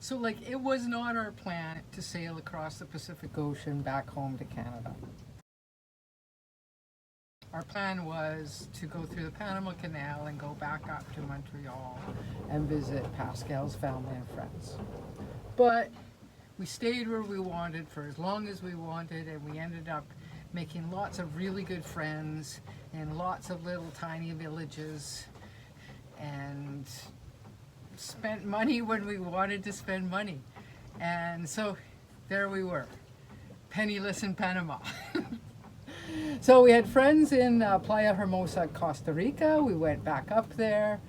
So, like, it was not our plan to sail across the Pacific Ocean back home to Canada. Our plan was to go through the Panama Canal and go back up to Montreal and visit Pascal's family and friends. But we stayed where we wanted for as long as we wanted, and we ended up making lots of really good friends in lots of little tiny villages, and spent money when we wanted to spend money. And so there we were, penniless in Panama. So we had friends in Playa Hermosa, Costa Rica. We went back up there.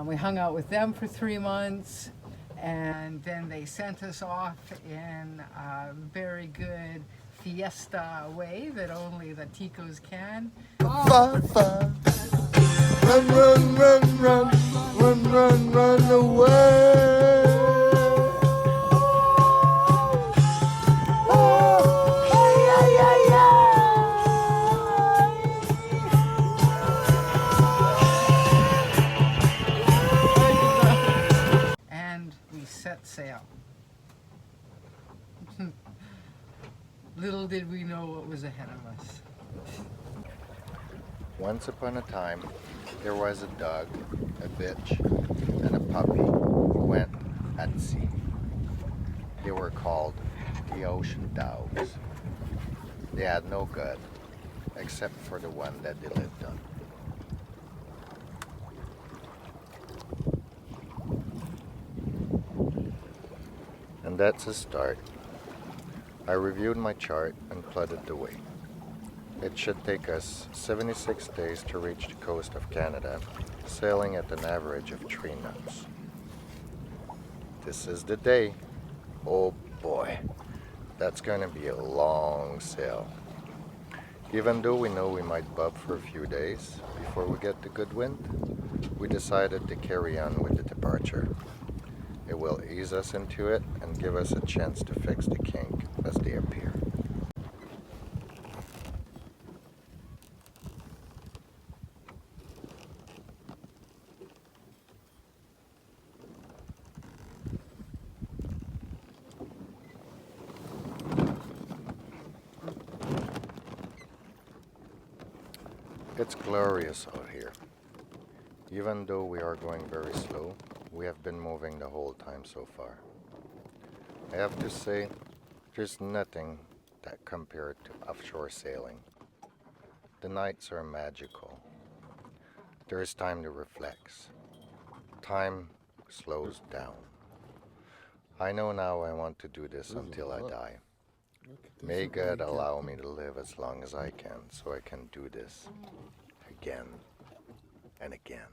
We hung out with them for 3 months. And then they sent us off in a very good fiesta way that only the Ticos can. Fun, fun. Run, run, run, run, run, run, run away. And we set sail. Little did we know what was ahead of us. Once upon a time, there was a dog, a bitch, and a puppy who went at sea. They were called the ocean dogs. They had no gut, except for the one that they lived on. And that's a start. I reviewed my chart and plotted the way. It should take us 76 days to reach the coast of Canada, sailing at an average of 3 knots. This is the day. Oh boy, that's gonna be a long sail. Even though we know we might bob for a few days before we get the good wind, we decided to carry on with the departure. It will ease us into it and give us a chance to fix the kink as they appear. It's glorious out here. Even though we are going very slow, we have been moving the whole time so far. I have to say, there's nothing that compared to offshore sailing. The nights are magical. There is time to reflect. Time slows down. I know now I want to do this until I die. May God allow me to live as long as I can so I can do this again and again.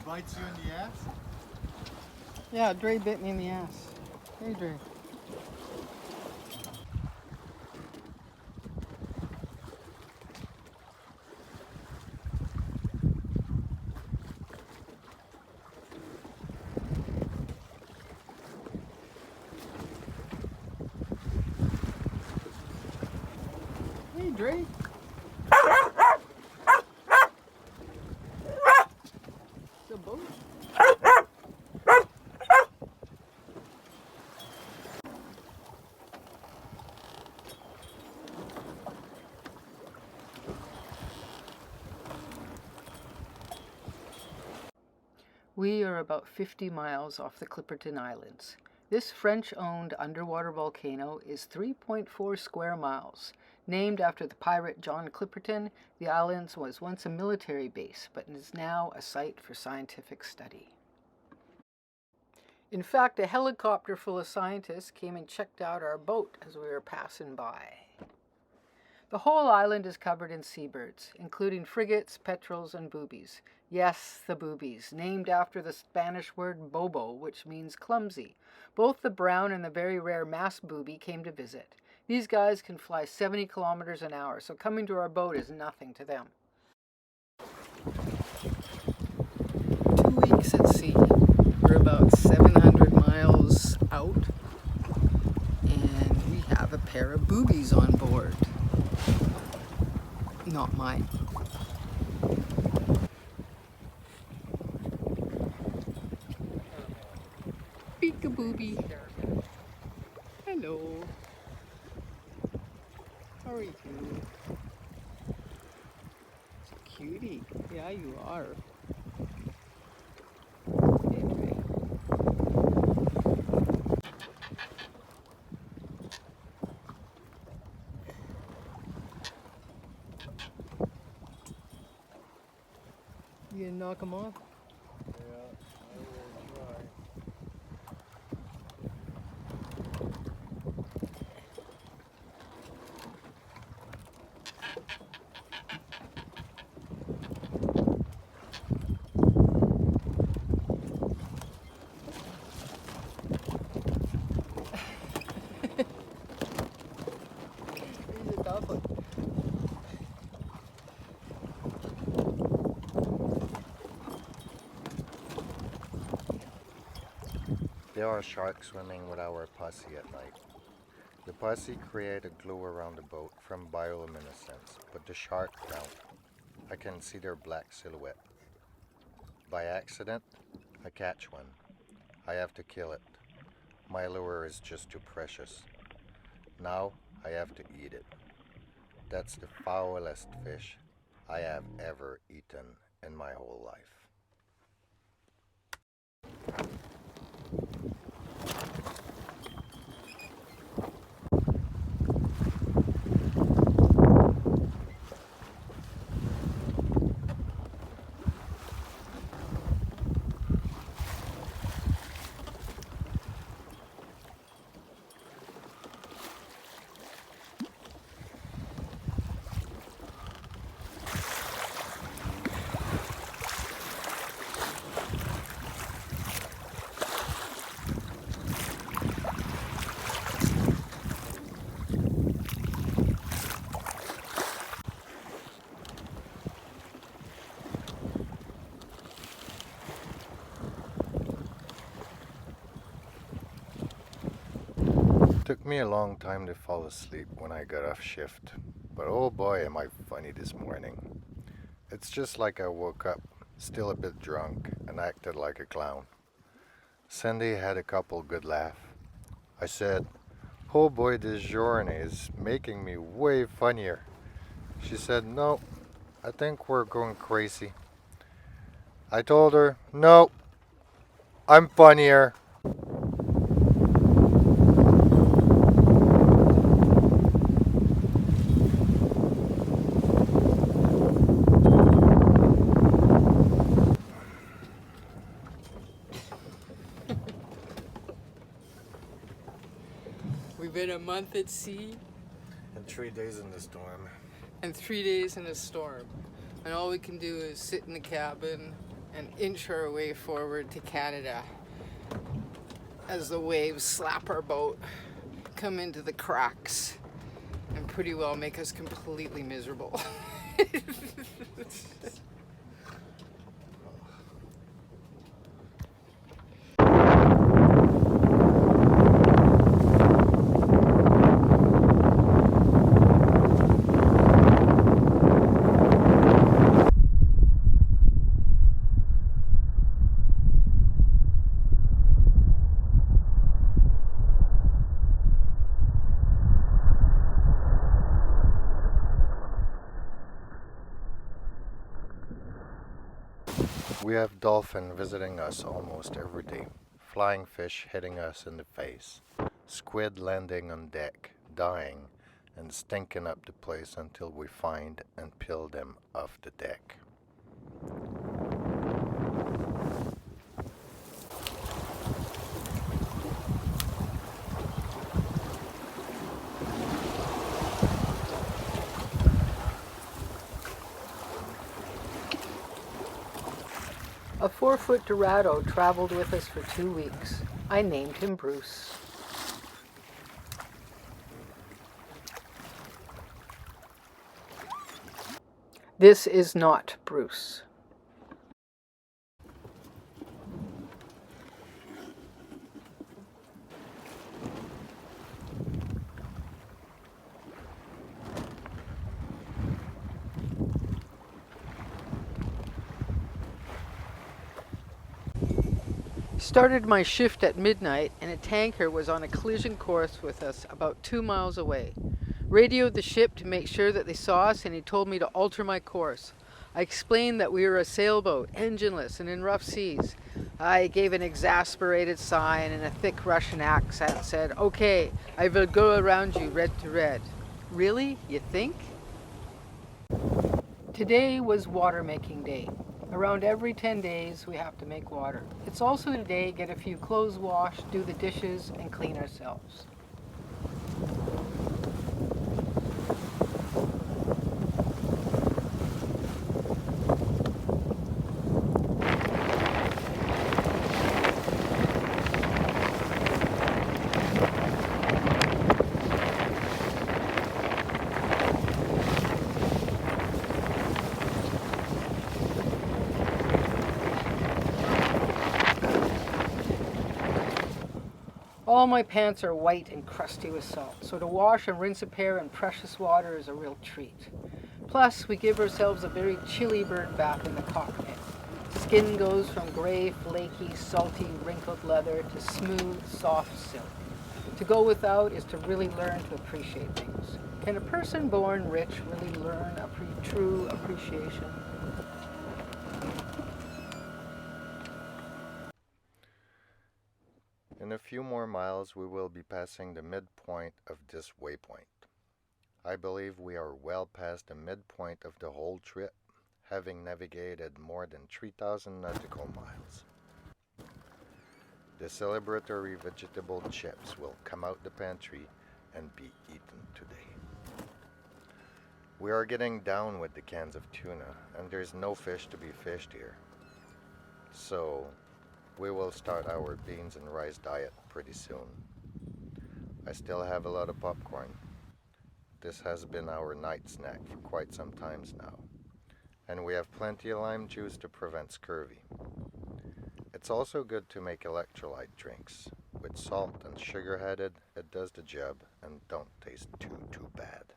Bites you in the ass? Yeah, Dre bit me in the ass. Hey, Dre. Hey, Dre. The boat. We are about 50 miles off the Clipperton Islands. This French-owned underwater volcano is 3.4 square miles. Named after the pirate John Clipperton, the islands was once a military base, but is now a site for scientific study. In fact, a helicopter full of scientists came and checked out our boat as we were passing by. The whole island is covered in seabirds, including frigates, petrels, and boobies. Yes, the boobies, named after the Spanish word bobo, which means clumsy. Both the brown and the very rare mast booby came to visit. These guys can fly 70 kilometers an hour, so coming to our boat is nothing to them. 2 weeks at sea. We're about 700 miles out, and we have a pair of boobies on board. Not mine. Peek-a-booby. Hello. How are you? It's a cutie. Yeah, you are. Anyway. You gonna knock them off? He's a tough one. There are sharks swimming with our posse at night. The posse create a glow around the boat from bioluminescence, but the shark don't. I can see their black silhouette. By accident, I catch one. I have to kill it. My lure is just too precious. Now I have to eat it. That's the foulest fish I have ever eaten in my whole life. Took me a long time to fall asleep when I got off shift, but oh boy am I funny this morning. It's just like I woke up, still a bit drunk, and acted like a clown. Cindy had a couple good laugh. I said, oh boy, this journey is making me way funnier. She said, no, I think we're going crazy. I told her, no, I'm funnier. We've been a month at sea And 3 days in the storm. and 3 days in a storm. And all we can do is sit in the cabin and inch our way forward to Canada as the waves slap our boat, come into the cracks, and pretty well make us completely miserable. We have dolphin visiting us almost every day, flying fish hitting us in the face, squid landing on deck, dying, and stinking up the place until we find and peel them off the deck. A 4-foot Dorado traveled with us for 2 weeks. I named him Bruce. This is not Bruce. Started my shift at midnight and a tanker was on a collision course with us about 2 miles away. Radioed the ship to make sure that they saw us and he told me to alter my course. I explained that we were a sailboat, engineless and in rough seas. I gave an exasperated sigh and in a thick Russian accent said, "Okay, I will go around you red to red." Really? You think? Today was water making day. Around every 10 days we have to make water. It's also a day get a few clothes washed, do the dishes, and clean ourselves. All my pants are white and crusty with salt, so to wash and rinse a pair in precious water is a real treat. Plus, we give ourselves a very chilly bird bath in the cockpit. Skin goes from gray, flaky, salty, wrinkled leather to smooth, soft silk. To go without is to really learn to appreciate things. Can a person born rich really learn true appreciation? In a few more miles, we will be passing the midpoint of this waypoint. I believe we are well past the midpoint of the whole trip, having navigated more than 3,000 nautical miles. The celebratory vegetable chips will come out the pantry and be eaten today. We are getting down with the cans of tuna, and there's no fish to be fished here. So, we will start our beans and rice diet pretty soon. I still have a lot of popcorn. This has been our night snack for quite some times now. And we have plenty of lime juice to prevent scurvy. It's also good to make electrolyte drinks. With salt and sugar added, it does the job and don't taste too bad.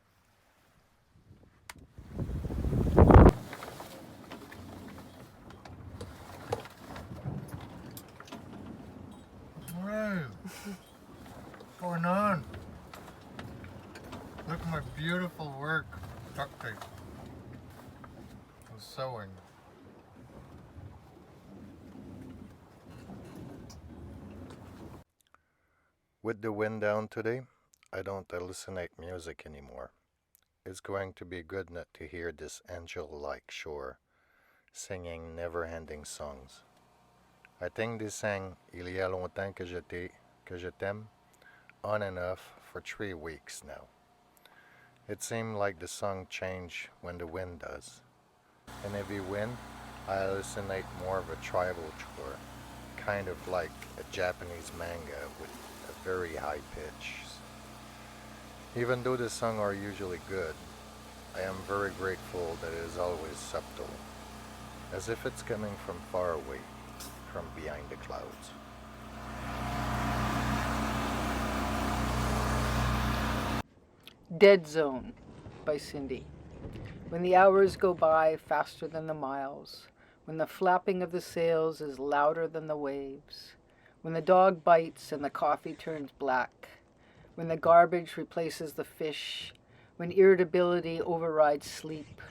Wow. What's going on? Look at my beautiful work. Duct tape. I'm sewing. With the wind down today, I don't hallucinate music anymore. It's going to be good not to hear this angel-like shore singing never-ending songs. I think they sang Il y a longtemps que je t'aime on and off for 3 weeks now. It seemed like the song changed when the wind does. In heavy wind, I hallucinate more of a tribal chore, kind of like a Japanese manga with a very high pitch. Even though the songs are usually good, I am very grateful that it is always subtle, as if it's coming from far away, from behind the clouds. Dead Zone by Cindy. When the hours go by faster than the miles, when the flapping of the sails is louder than the waves, when the dog bites and the coffee turns black, when the garbage replaces the fish, when irritability overrides sleep,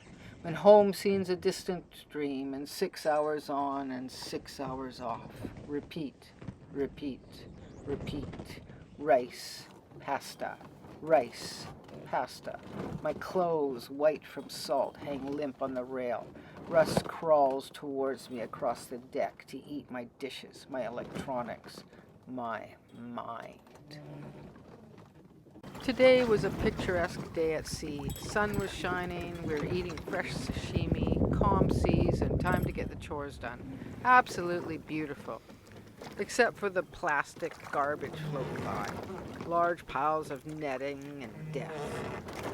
when home seems a distant dream and 6 hours on and 6 hours off. Repeat, repeat, repeat. Rice, pasta, rice, pasta. My clothes, white from salt, hang limp on the rail. Russ crawls towards me across the deck to eat my dishes, my electronics, my mind. Today was a picturesque day at sea. Sun was shining, we were eating fresh sashimi, calm seas, and time to get the chores done. Absolutely beautiful. Except for the plastic garbage floating by. Large piles of netting and death.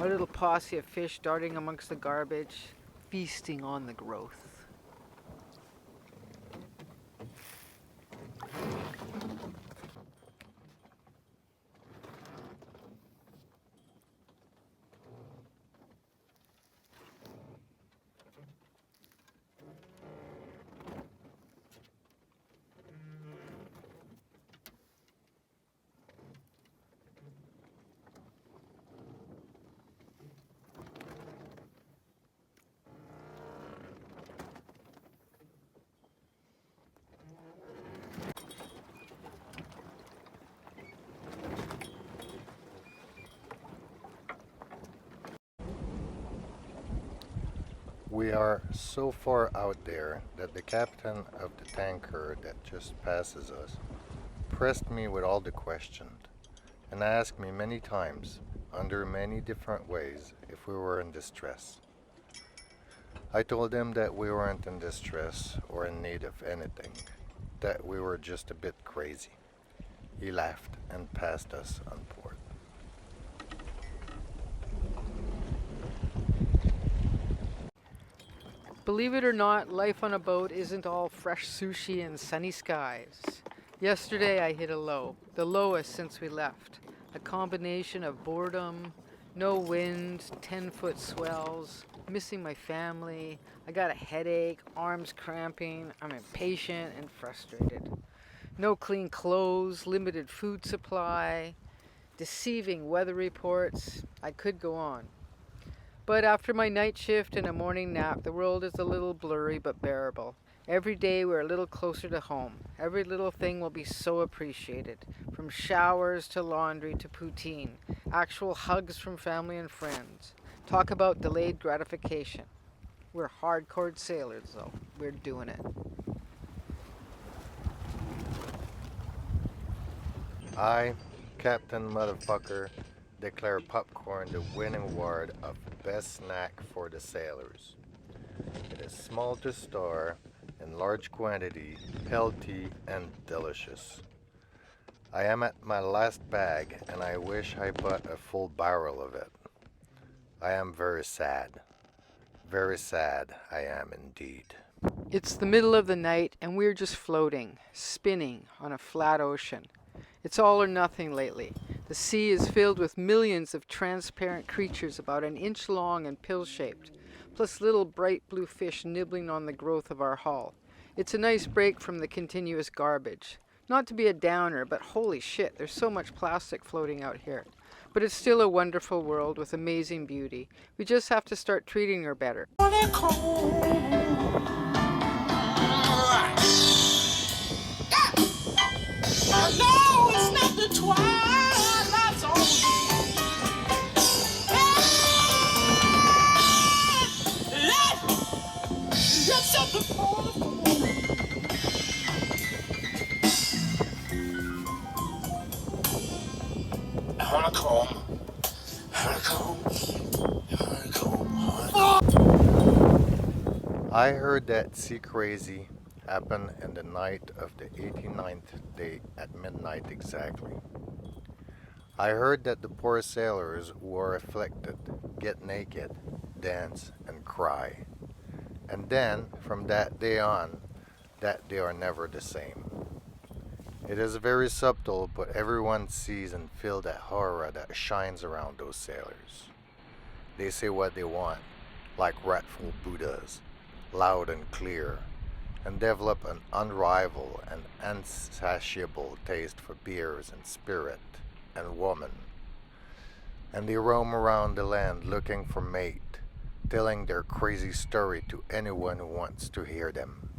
A little posse of fish darting amongst the garbage, feasting on the growth. We are so far out there that the captain of the tanker that just passes us pressed me with all the questions and asked me many times, under many different ways, if we were in distress. I told him that we weren't in distress or in need of anything, that we were just a bit crazy. He laughed and passed us on board. Believe it or not, life on a boat isn't all fresh sushi and sunny skies. Yesterday I hit a low, the lowest since we left. A combination of boredom, no wind, 10-foot swells, missing my family. I got a headache, arms cramping. I'm impatient and frustrated. No clean clothes, limited food supply, deceiving weather reports. I could go on. But after my night shift and a morning nap, the world is a little blurry but bearable. Every day we're a little closer to home. Every little thing will be so appreciated. From showers to laundry to poutine. Actual hugs from family and friends. Talk about delayed gratification. We're hardcore sailors though. We're doing it. I, Captain Motherfucker, declare popcorn the winning award of best snack for the sailors. It is small to store, in large quantity, healthy and delicious. I am at my last bag and I wish I bought a full barrel of it. I am very sad. Very sad I am indeed. It's the middle of the night and we're just floating, spinning on a flat ocean. It's all or nothing lately. The sea is filled with millions of transparent creatures about an inch long and pill-shaped, plus little bright blue fish nibbling on the growth of our hull. It's a nice break from the continuous garbage. Not to be a downer, but holy shit, there's so much plastic floating out here. But it's still a wonderful world with amazing beauty. We just have to start treating her better. No, it's not the twilight's on me. Let's up the phone. Honeycomb. I heard that Sea Crazy happened in the night of the 89th day at midnight exactly. I heard that the poor sailors who are afflicted get naked, dance, and cry. And then, from that day on, that they are never the same. It is very subtle, but everyone sees and feels that horror that shines around those sailors. They say what they want, like wrathful Buddhas, loud and clear, and develop an unrivaled and insatiable taste for beers and spirit and woman. And they roam around the land looking for mate, telling their crazy story to anyone who wants to hear them.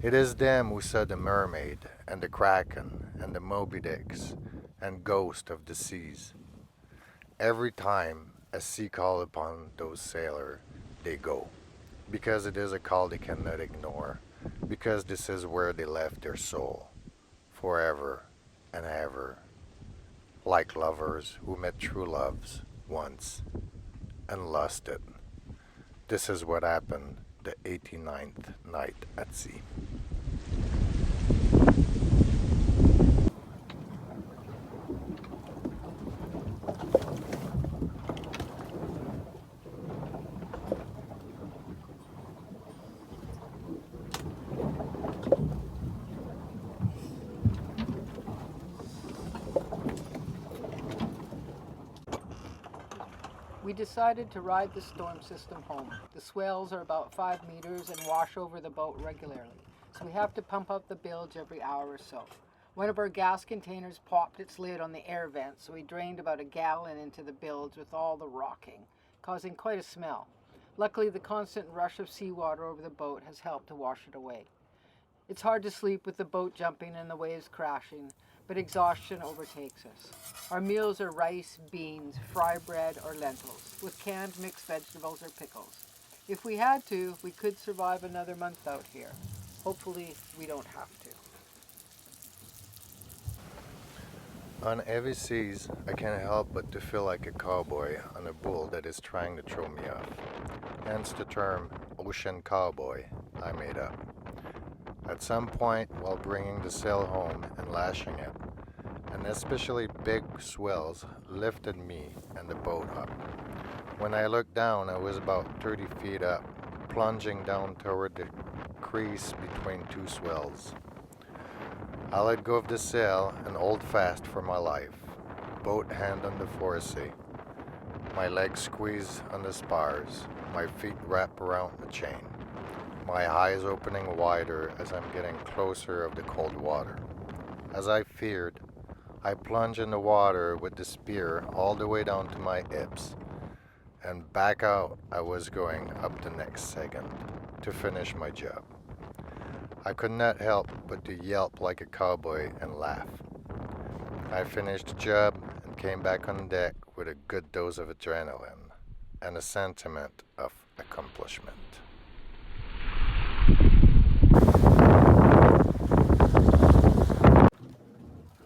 It is them who saw the mermaid and the kraken and the Moby Dicks and ghost of the seas. Every time a sea call upon those sailors, they go, because it is a call they cannot ignore, because this is where they left their soul, forever and ever, like lovers who met true loves once and lost it. This is what happened the 89th night at sea. We decided to ride the storm system home. The swells are about 5 meters and wash over the boat regularly, so we have to pump up the bilge every hour or so. One of our gas containers popped its lid on the air vent, so we drained about a gallon into the bilge with all the rocking, causing quite a smell. Luckily, the constant rush of seawater over the boat has helped to wash it away. It's hard to sleep with the boat jumping and the waves crashing, but exhaustion overtakes us. Our meals are rice, beans, fry bread, or lentils, with canned mixed vegetables or pickles. If we had to, we could survive another month out here. Hopefully, we don't have to. On heavy seas, I can't help but to feel like a cowboy on a bull that is trying to throw me off. Hence the term ocean cowboy I made up. At some point, while bringing the sail home and lashing it, and especially big swells lifted me and the boat up. When I looked down, I was about 30 feet up, plunging down toward the crease between two swells. I let go of the sail and hold fast for my life, boat hand on the foresea. My legs squeeze on the spars, my feet wrap around the chain, my eyes opening wider as I'm getting closer of the cold water. As I feared, I plunge in the water with the spear all the way down to my hips, and back out I was going up the next second to finish my job. I could not help but to yelp like a cowboy and laugh. I finished the job and came back on deck with a good dose of adrenaline and a sentiment of accomplishment.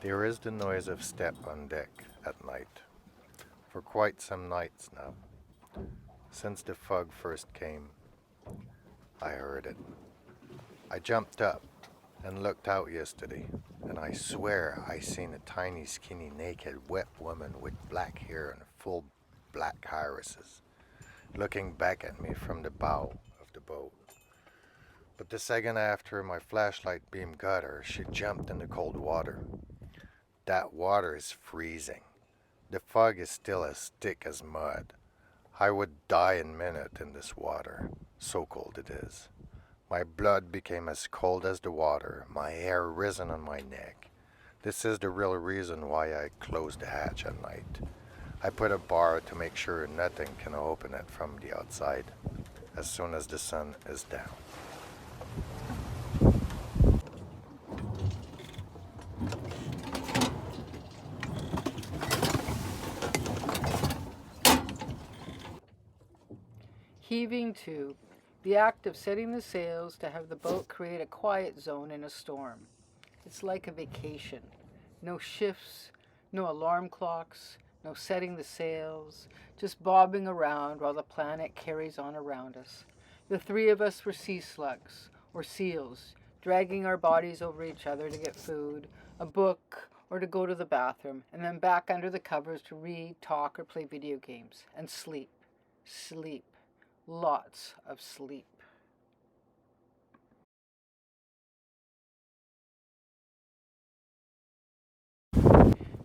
There is the noise of step on deck at night, for quite some nights now. Since the fog first came, I heard it. I jumped up and looked out yesterday, and I swear I seen a tiny, skinny, naked, wet woman with black hair and full black irises, looking back at me from the bow of the boat. But the second after my flashlight beam got her, she jumped in the cold water. That water is freezing. The fog is still as thick as mud. I would die in a minute in this water, so cold it is. My blood became as cold as the water, my hair risen on my neck. This is the real reason why I close the hatch at night. I put a bar to make sure nothing can open it from the outside as soon as the sun is down. Heaving to, the act of setting the sails to have the boat create a quiet zone in a storm. It's like a vacation. No shifts, no alarm clocks, no setting the sails, just bobbing around while the planet carries on around us. The three of us were sea slugs, or seals, dragging our bodies over each other to get food, a book, or to go to the bathroom, and then back under the covers to read, talk, or play video games, and sleep. Sleep. Lots of sleep.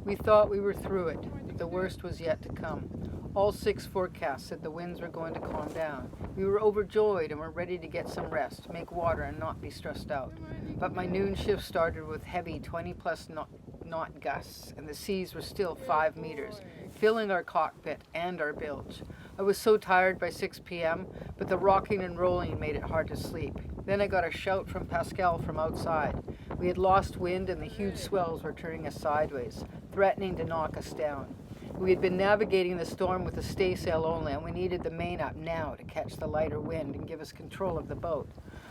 We thought we were through it, but the worst was yet to come. All 6 forecasts said the winds were going to calm down. We were overjoyed and were ready to get some rest, make water, and not be stressed out. But my noon shift started with heavy 20-plus knot gusts, and the seas were still 5 meters, filling our cockpit and our bilge. I was so tired by 6 p.m., but the rocking and rolling made it hard to sleep. Then I got a shout from Pascal from outside. We had lost wind and the huge swells were turning us sideways, threatening to knock us down. We had been navigating the storm with the staysail only, and we needed the main up now to catch the lighter wind and give us control of the boat.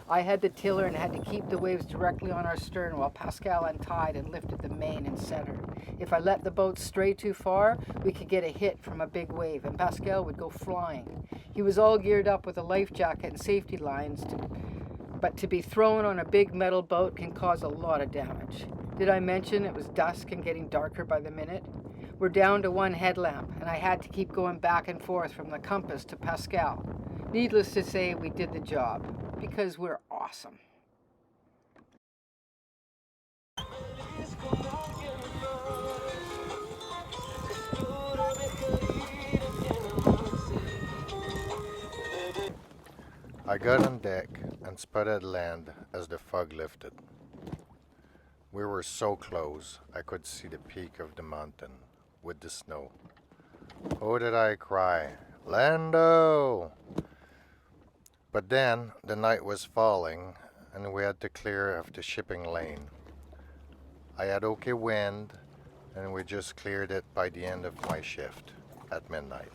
I had the tiller and had to keep the waves directly on our stern while Pascal untied and lifted the main and center. If I let the boat stray too far, we could get a hit from a big wave and Pascal would go flying. He was all geared up with a life jacket and safety lines, but to be thrown on a big metal boat can cause a lot of damage. Did I mention it was dusk and getting darker by the minute? We're down to 1 headlamp, and I had to keep going back and forth from the compass to Pascal. Needless to say, we did the job, because we're awesome. I got on deck and spotted land as the fog lifted. We were so close I could see the peak of the mountain with the snow. Oh, did I cry, Lando! But then the night was falling and we had to clear of the shipping lane. I had okay wind and we just cleared it by the end of my shift at midnight.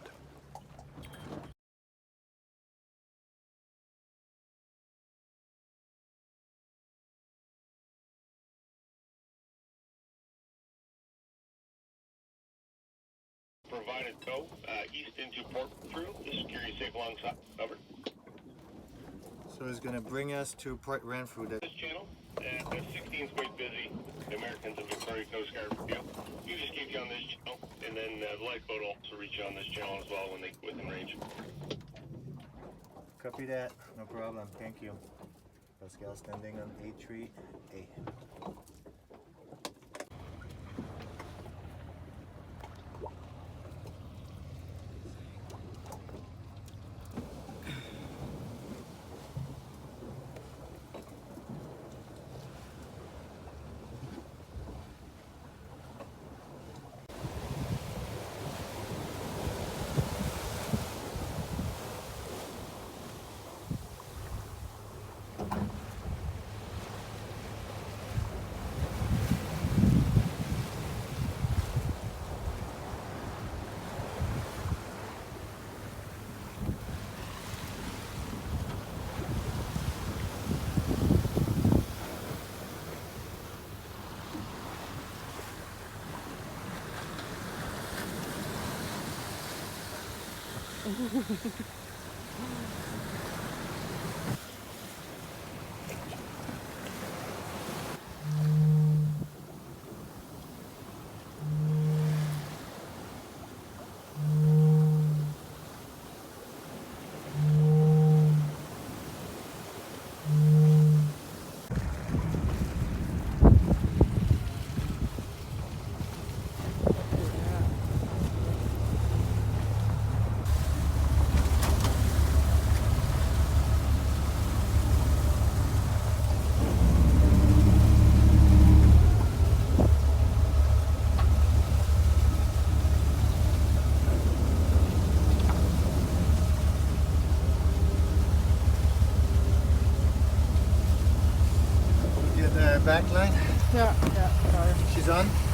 Provided go, east into port through. This is carry safe alongside. Over. So it's gonna bring us to Port Renfrew. This channel, the 16 is quite busy. The Americans and Victoria Coast Guard review. You just keep you on this channel, and then the lifeboat will also reach you on this channel as well when they within range. Copy that, no problem, thank you. Pascal standing on A3A. Back line? Yeah, sorry. She's on?